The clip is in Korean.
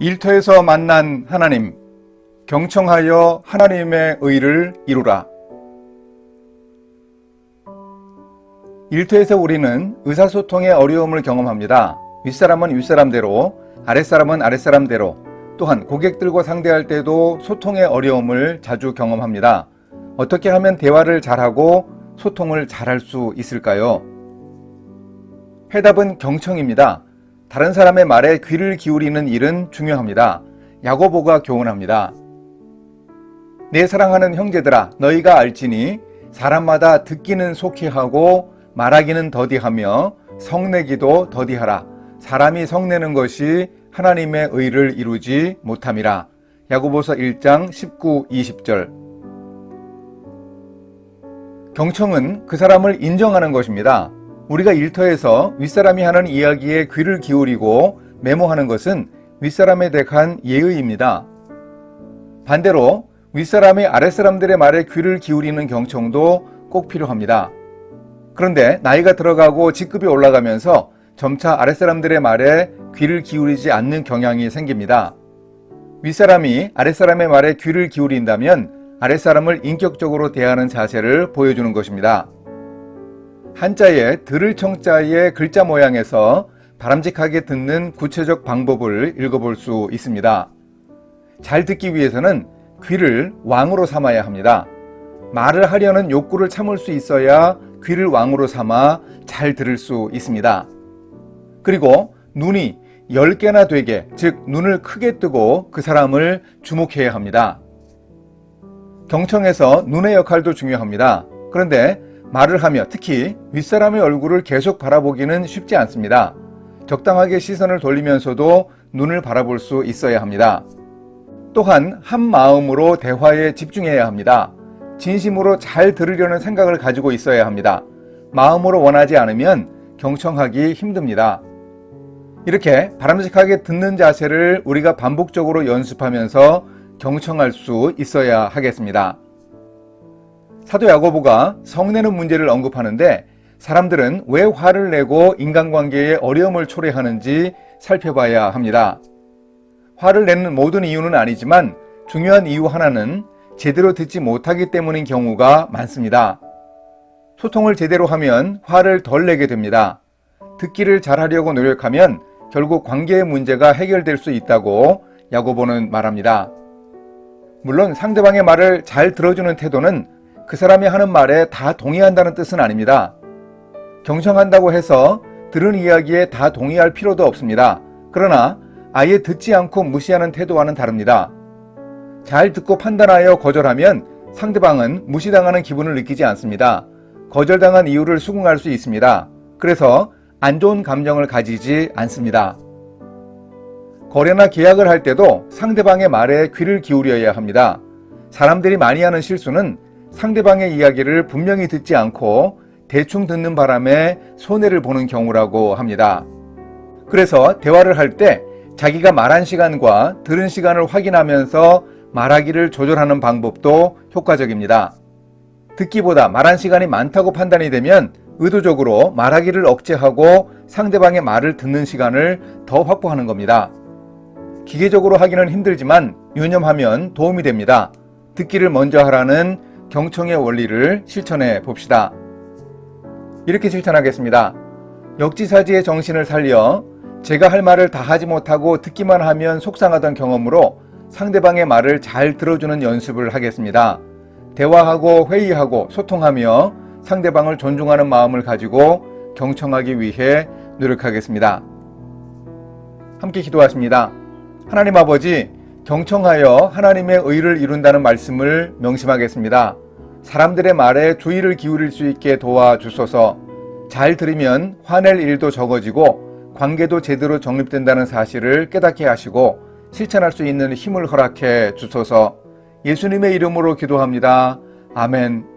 일터에서 만난 하나님, 경청하여 하나님의 의를 이루라. 일터에서 우리는 의사소통의 어려움을 경험합니다. 윗사람은 윗사람대로, 아랫사람은 아랫사람대로, 또한 고객들과 상대할 때도 소통의 어려움을 자주 경험합니다. 어떻게 하면 대화를 잘하고 소통을 잘할 수 있을까요? 해답은 경청입니다. 다른 사람의 말에 귀를 기울이는 일은 중요합니다. 야고보가 교훈합니다. 내 사랑하는 형제들아, 너희가 알지니 사람마다 듣기는 속히 하고 말하기는 더디하며 성내기도 더디하라. 사람이 성내는 것이 하나님의 의를 이루지 못함이라. 야고보서 1장 19, 20절. 경청은 그 사람을 인정하는 것입니다. 우리가 일터에서 윗사람이 하는 이야기에 귀를 기울이고 메모하는 것은 윗사람에 대한 예의입니다. 반대로 윗사람이 아랫사람들의 말에 귀를 기울이는 경청도 꼭 필요합니다. 그런데 나이가 들어가고 직급이 올라가면서 점차 아랫사람들의 말에 귀를 기울이지 않는 경향이 생깁니다. 윗사람이 아랫사람의 말에 귀를 기울인다면 아랫사람을 인격적으로 대하는 자세를 보여주는 것입니다. 한자의 들을 청자의 글자 모양에서 바람직하게 듣는 구체적 방법을 읽어볼 수 있습니다. 잘 듣기 위해서는 귀를 왕으로 삼아야 합니다. 말을 하려는 욕구를 참을 수 있어야 귀를 왕으로 삼아 잘 들을 수 있습니다. 그리고 눈이 10개나 되게, 즉 눈을 크게 뜨고 그 사람을 주목해야 합니다. 경청에서 눈의 역할도 중요합니다. 그런데 말을 하며 특히 윗사람의 얼굴을 계속 바라보기는 쉽지 않습니다. 적당하게 시선을 돌리면서도 눈을 바라볼 수 있어야 합니다. 또한 한 마음으로 대화에 집중해야 합니다. 진심으로 잘 들으려는 생각을 가지고 있어야 합니다. 마음으로 원하지 않으면 경청하기 힘듭니다. 이렇게 바람직하게 듣는 자세를 우리가 반복적으로 연습하면서 경청할 수 있어야 하겠습니다. 사도 야고보가 성내는 문제를 언급하는데 사람들은 왜 화를 내고 인간관계에 어려움을 초래하는지 살펴봐야 합니다. 화를 내는 모든 이유는 아니지만 중요한 이유 하나는 제대로 듣지 못하기 때문인 경우가 많습니다. 소통을 제대로 하면 화를 덜 내게 됩니다. 듣기를 잘하려고 노력하면 결국 관계의 문제가 해결될 수 있다고 야고보는 말합니다. 물론 상대방의 말을 잘 들어주는 태도는 그 사람이 하는 말에 다 동의한다는 뜻은 아닙니다. 경청한다고 해서 들은 이야기에 다 동의할 필요도 없습니다. 그러나 아예 듣지 않고 무시하는 태도와는 다릅니다. 잘 듣고 판단하여 거절하면 상대방은 무시당하는 기분을 느끼지 않습니다. 거절당한 이유를 수긍할 수 있습니다. 그래서 안 좋은 감정을 가지지 않습니다. 거래나 계약을 할 때도 상대방의 말에 귀를 기울여야 합니다. 사람들이 많이 하는 실수는 상대방의 이야기를 분명히 듣지 않고 대충 듣는 바람에 손해를 보는 경우라고 합니다. 그래서 대화를 할 때 자기가 말한 시간과 들은 시간을 확인하면서 말하기를 조절하는 방법도 효과적입니다. 듣기보다 말한 시간이 많다고 판단이 되면 의도적으로 말하기를 억제하고 상대방의 말을 듣는 시간을 더 확보하는 겁니다. 기계적으로 하기는 힘들지만 유념하면 도움이 됩니다. 듣기를 먼저 하라는 경청의 원리를 실천해 봅시다. 이렇게 실천하겠습니다. 역지사지의 정신을 살려 제가 할 말을 다 하지 못하고 듣기만 하면 속상하던 경험으로 상대방의 말을 잘 들어주는 연습을 하겠습니다. 대화하고 회의하고 소통하며 상대방을 존중하는 마음을 가지고 경청하기 위해 노력하겠습니다. 함께 기도하십니다. 하나님 아버지, 경청하여 하나님의 의를 이룬다는 말씀을 명심하겠습니다. 사람들의 말에 주의를 기울일 수 있게 도와주소서. 잘 들으면 화낼 일도 적어지고 관계도 제대로 정립된다는 사실을 깨닫게 하시고 실천할 수 있는 힘을 허락해 주소서. 예수님의 이름으로 기도합니다. 아멘.